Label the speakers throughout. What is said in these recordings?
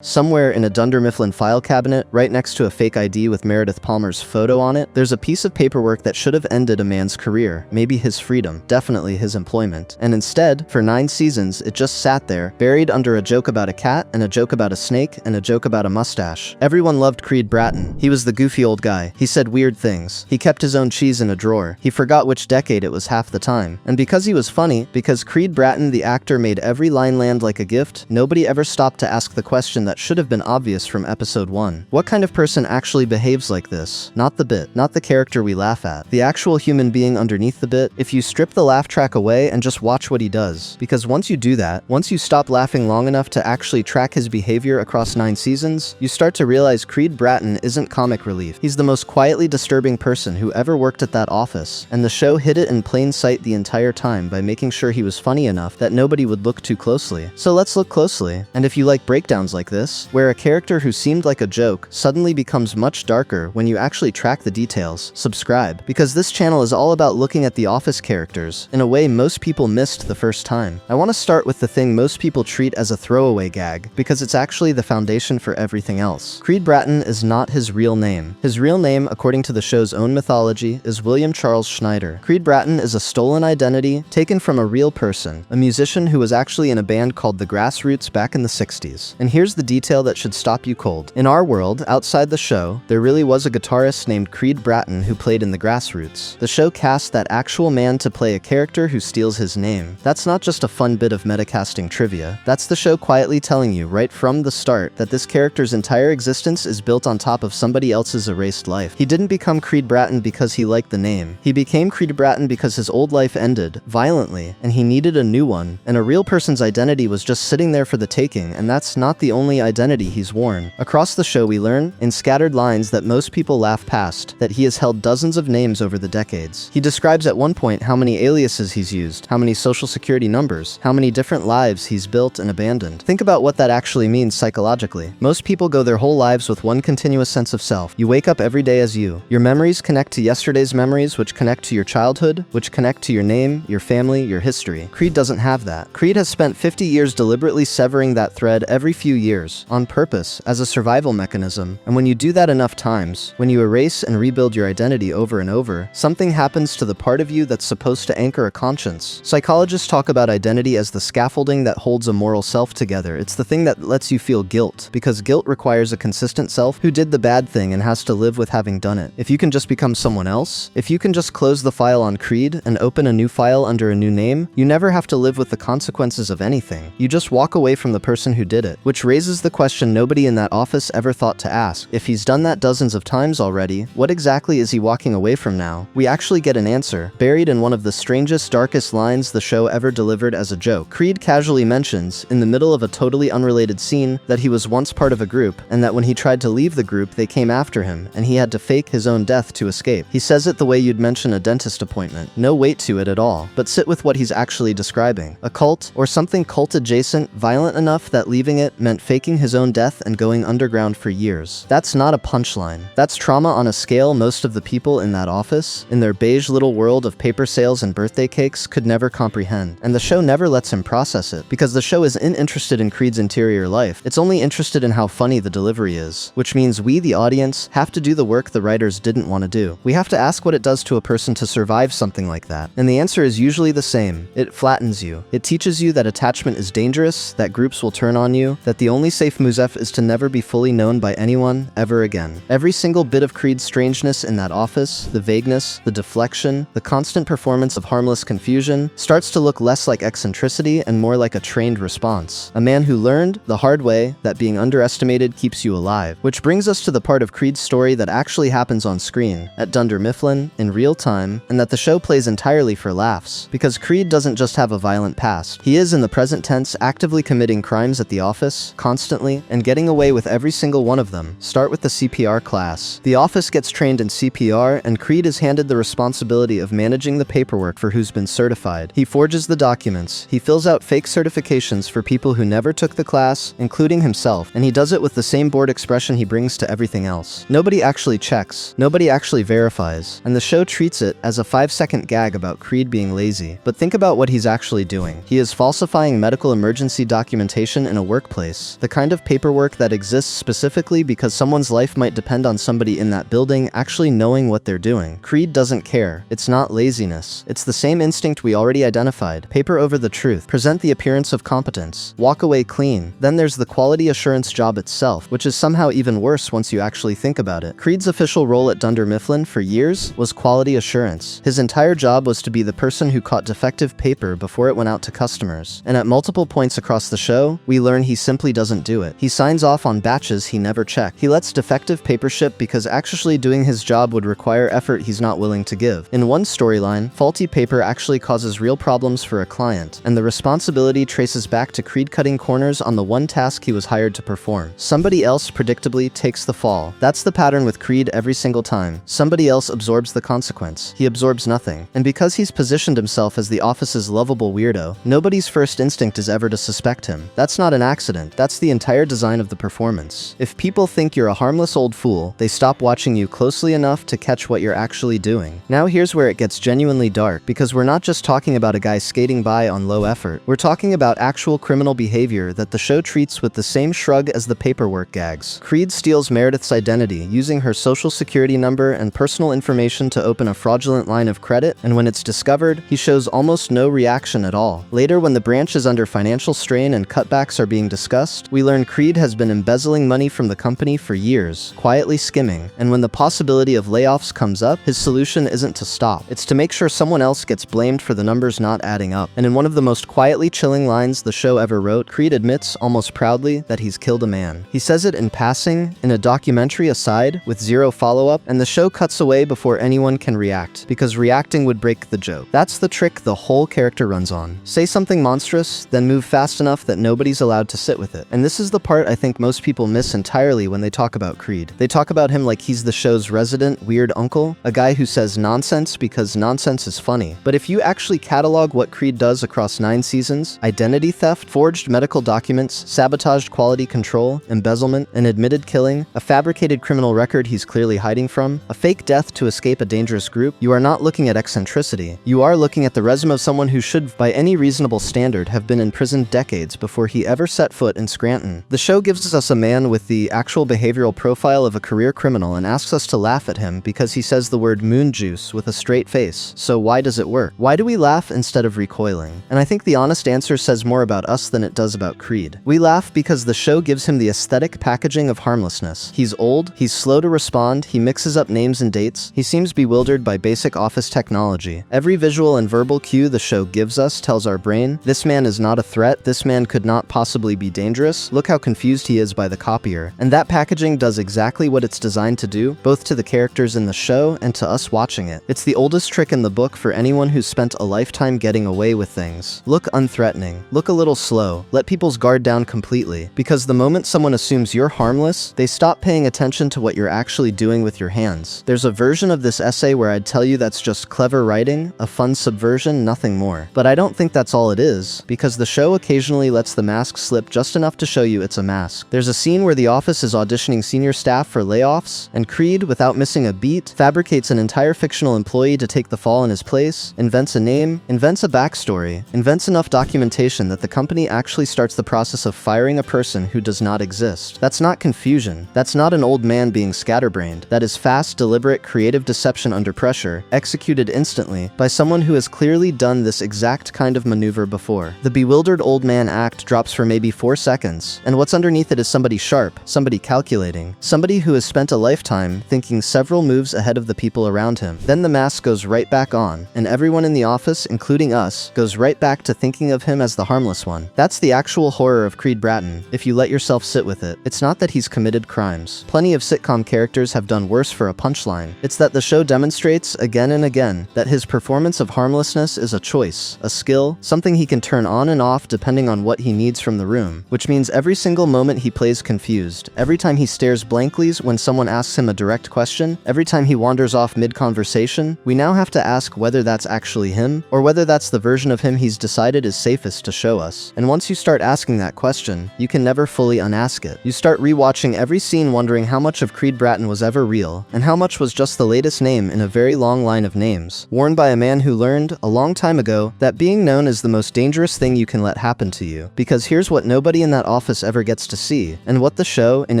Speaker 1: Somewhere in a Dunder Mifflin file cabinet, right next to a fake ID with Meredith Palmer's photo on it, there's a piece of paperwork that should have ended a man's career, maybe his freedom, definitely his employment. And instead, for 9 seasons, it just sat there, buried under a joke about a cat, and a joke about a snake, and a joke about a mustache. Everyone loved Creed Bratton. He was the goofy old guy. He said weird things. He kept his own cheese in a drawer. He forgot which decade it was half the time. And because he was funny, because Creed Bratton the actor made every line land like a gift, nobody ever stopped to ask the question that should have been obvious from episode 1. What kind of person actually behaves like this? Not the bit, not the character we laugh at. The actual human being underneath the bit. If you strip the laugh track away and just watch what he does. Because once you do that, once you stop laughing long enough to actually track his behavior across 9 seasons, you start to realize Creed Bratton isn't comic relief. He's the most quietly disturbing person who ever worked at that office, and the show hid it in plain sight the entire time by making sure he was funny enough that nobody would look too closely. So let's look closely. And if you like breakdowns like this, where a character who seemed like a joke suddenly becomes much darker when you actually track the details, subscribe, because this channel is all about looking at the Office characters in a way most people missed the first time. I want to start with the thing most people treat as a throwaway gag, because it's actually the foundation for everything else. Creed Bratton is not his real name. His real name, according to the show's own mythology, is William Charles Schneider. Creed Bratton is a stolen identity taken from a real person, a musician who was actually in a band called the Grassroots back in the 60s. And here's the detail that should stop you cold. In our world, outside the show, there really was a guitarist named Creed Bratton who played in the Grassroots. The show cast that actual man to play a character who steals his name. That's not just a fun bit of metacasting trivia. That's the show quietly telling you right from the start that this character's entire existence is built on top of somebody else's erased life. He didn't become Creed Bratton because he liked the name. He became Creed Bratton because his old life ended, violently, and he needed a new one. And a real person's identity was just sitting there for the taking, and that's not the only identity he's worn. Across the show we learn, in scattered lines that most people laugh past, that he has held dozens of names over the decades. He describes at one point how many aliases he's used, how many social security numbers, how many different lives he's built and abandoned. Think about what that actually means psychologically. Most people go their whole lives with one continuous sense of self. You wake up every day as you. Your memories connect to yesterday's memories, which connect to your childhood, which connect to your name, your family, your history. Creed doesn't have that. Creed has spent 50 years deliberately severing that thread every few years, on purpose, as a survival mechanism. And when you do that enough times, when you erase and rebuild your identity over and over, something happens to the part of you that's supposed to anchor a conscience. Psychologists talk about identity as the scaffolding that holds a moral self together. It's the thing that lets you feel guilt, because guilt requires a consistent self who did the bad thing and has to live with having done it. If you can just become someone else, if you can just close the file on Creed and open a new file under a new name, you never have to live with the consequences of anything. You just walk away from the person who did it, which raises the question nobody in that office ever thought to ask. If he's done that dozens of times already, what exactly is he walking away from now? We actually get an answer, buried in one of the strangest, darkest lines the show ever delivered as a joke. Creed casually mentions, in the middle of a totally unrelated scene, that he was once part of a group, and that when he tried to leave the group, they came after him, and he had to fake his own death to escape. He says it the way you'd mention a dentist appointment. No weight to it at all, but sit with what he's actually describing. A cult, or something cult-adjacent, violent enough that leaving it meant faking his own death and going underground for years. That's not a punchline. That's trauma on a scale most of the people in that office, in their beige little world of paper sales and birthday cakes, could never comprehend. And the show never lets him process it, because the show isn't interested in Creed's interior life. It's only interested in how funny the delivery is, which means we, the audience, have to do the work the writers didn't want to do. We have to ask what it does to a person to survive something like that. And the answer is usually the same. It flattens you. It teaches you that attachment is dangerous, that groups will turn on you, that the only safe move is to never be fully known by anyone ever again. Every single bit of Creed's strangeness in that office, the vagueness, the deflection, the constant performance of harmless confusion, starts to look less like eccentricity and more like a trained response. A man who learned, the hard way, that being underestimated keeps you alive. Which brings us to the part of Creed's story that actually happens on screen, at Dunder Mifflin, in real time, and that the show plays entirely for laughs. Because Creed doesn't just have a violent past. He is, in the present tense, actively committing crimes at the office, constantly, and getting away with every single one of them. Start with the CPR class. The office gets trained in CPR, and Creed is handed the responsibility of managing the paperwork for who's been certified. He forges the documents. He fills out fake certifications for people who never took the class, including himself, and he does it with the same bored expression he brings to everything else. Nobody actually checks. Nobody actually verifies. And the show treats it as a 5-second gag about Creed being lazy. But think about what he's actually doing. He is falsifying medical emergency documentation in a workplace. The the kind of paperwork that exists specifically because someone's life might depend on somebody in that building actually knowing what they're doing. Creed doesn't care. It's not laziness. It's the same instinct we already identified. Paper over the truth. Present the appearance of competence. Walk away clean. Then there's the quality assurance job itself, which is somehow even worse once you actually think about it. Creed's official role at Dunder Mifflin for years was quality assurance. His entire job was to be the person who caught defective paper before it went out to customers. And at multiple points across the show, we learn he simply doesn't do it. He signs off on batches he never checked. He lets defective paper ship because actually doing his job would require effort he's not willing to give. In one storyline, faulty paper actually causes real problems for a client, and the responsibility traces back to Creed cutting corners on the one task he was hired to perform. Somebody else predictably takes the fall. That's the pattern with Creed every single time. Somebody else absorbs the consequence. He absorbs nothing. And because he's positioned himself as the office's lovable weirdo, nobody's first instinct is ever to suspect him. That's not an accident. That's the entire design of the performance. If people think you're a harmless old fool, they stop watching you closely enough to catch what you're actually doing. Now here's where it gets genuinely dark, because we're not just talking about a guy skating by on low effort. We're talking about actual criminal behavior that the show treats with the same shrug as the paperwork gags. Creed steals Meredith's identity, using her social security number and personal information to open a fraudulent line of credit, and when it's discovered, he shows almost no reaction at all. Later, when the branch is under financial strain and cutbacks are being discussed, we learn Creed has been embezzling money from the company for years, quietly skimming, and when the possibility of layoffs comes up, his solution isn't to stop. It's to make sure someone else gets blamed for the numbers not adding up. And in one of the most quietly chilling lines the show ever wrote, Creed admits, almost proudly, that he's killed a man. He says it in passing, in a documentary aside, with zero follow-up, and the show cuts away before anyone can react, because reacting would break the joke. That's the trick the whole character runs on. Say something monstrous, then move fast enough that nobody's allowed to sit with it. And this is the part I think most people miss entirely when they talk about Creed. They talk about him like he's the show's resident weird uncle, a guy who says nonsense because nonsense is funny. But if you actually catalog what Creed does across 9 seasons, identity theft, forged medical documents, sabotaged quality control, embezzlement, an admitted killing, a fabricated criminal record he's clearly hiding from, a fake death to escape a dangerous group, you are not looking at eccentricity. You are looking at the resume of someone who should, by any reasonable standard, have been in prison decades before he ever set foot in Scranton. The show gives us a man with the actual behavioral profile of a career criminal and asks us to laugh at him because he says the word moon juice with a straight face. So why does it work? Why do we laugh instead of recoiling? And I think the honest answer says more about us than it does about Creed. We laugh because the show gives him the aesthetic packaging of harmlessness. He's old, he's slow to respond, he mixes up names and dates, he seems bewildered by basic office technology. Every visual and verbal cue the show gives us tells our brain, this man is not a threat, this man could not possibly be dangerous, look how confused he is by the copier. And that packaging does exactly what it's designed to do, both to the characters in the show and to us watching it. It's the oldest trick in the book for anyone who's spent a lifetime getting away with things. Look unthreatening. Look a little slow. Let people's guard down completely. Because the moment someone assumes you're harmless, they stop paying attention to what you're actually doing with your hands. There's a version of this essay where I'd tell you that's just clever writing, a fun subversion, nothing more. But I don't think that's all it is, because the show occasionally lets the mask slip just enough to show you it's a mask. There's a scene where the office is auditioning senior staff for layoffs, and Creed, without missing a beat, fabricates an entire fictional employee to take the fall in his place, invents a name, invents a backstory, invents enough documentation that the company actually starts the process of firing a person who does not exist. That's not confusion. That's not an old man being scatterbrained. That is fast, deliberate, creative deception under pressure, executed instantly by someone who has clearly done this exact kind of maneuver before. The bewildered old man act drops for maybe 4 seconds, and what's underneath it is somebody sharp, somebody calculating, somebody who has spent a lifetime thinking several moves ahead of the people around him. Then the mask goes right back on, and everyone in the office, including us, goes right back to thinking of him as the harmless one. That's the actual horror of Creed Bratton, if you let yourself sit with it. It's not that he's committed crimes. Plenty of sitcom characters have done worse for a punchline. It's that the show demonstrates, again and again, that his performance of harmlessness is a choice, a skill, something he can turn on and off depending on what he needs from the room. Which means every single moment he plays confused, every time he stares blankly when someone asks him a direct question, every time he wanders off mid-conversation, we now have to ask whether that's actually him, or whether that's the version of him he's decided is safest to show us. And once you start asking that question, you can never fully unask it. You start rewatching every scene wondering how much of Creed Bratton was ever real, and how much was just the latest name in a very long line of names, worn by a man who learned, a long time ago, that being known is the most dangerous thing you can let happen to you. Because here's what nobody in that Office ever gets to see, and what the show, in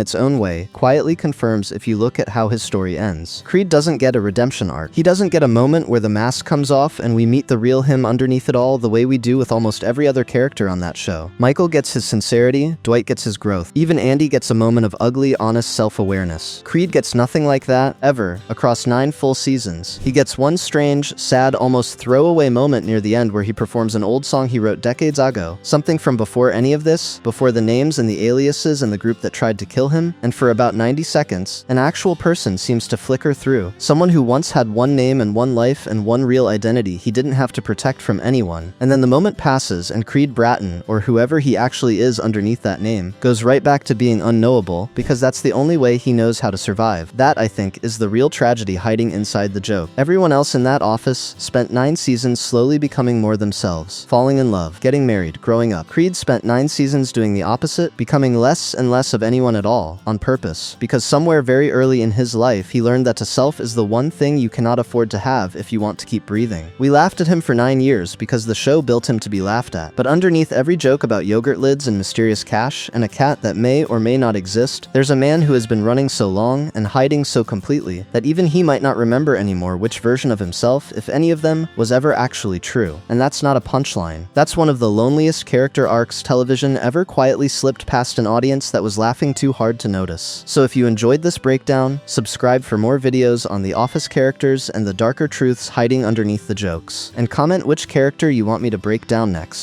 Speaker 1: its own way, quietly confirms if you look at how his story ends. Creed doesn't get a redemption arc. He doesn't get a moment where the mask comes off and we meet the real him underneath it all the way we do with almost every other character on that show. Michael gets his sincerity, Dwight gets his growth. Even Andy gets a moment of ugly, honest self-awareness. Creed gets nothing like that, ever, across 9 full seasons. He gets one strange, sad, almost throwaway moment near the end where he performs an old song he wrote decades ago, something from before any of this, before the names and the aliases and the group that tried to kill him, and for about 90 seconds, an actual person seems to flicker through. Someone who once had one name and one life and one real identity he didn't have to protect from anyone. And then the moment passes and Creed Bratton, or whoever he actually is underneath that name, goes right back to being unknowable because that's the only way he knows how to survive. That, I think, is the real tragedy hiding inside the joke. Everyone else in that office spent 9 seasons slowly becoming more themselves, falling in love, getting married, growing up. Creed spent 9 seasons doing the opposite, becoming less and less of anyone at all, on purpose, because somewhere very early in his life he learned that to self is the one thing you cannot afford to have if you want to keep breathing. We laughed at him for 9 years because the show built him to be laughed at, but underneath every joke about yogurt lids and mysterious cash and a cat that may or may not exist, there's a man who has been running so long and hiding so completely that even he might not remember anymore which version of himself, if any of them, was ever actually true. And that's not a punchline. That's one of the loneliest character arcs television ever quietly slipped past an audience that was laughing too hard to notice. So if you enjoyed this breakdown, subscribe for more videos on the Office characters and the darker truths hiding underneath the jokes, and comment which character you want me to break down next.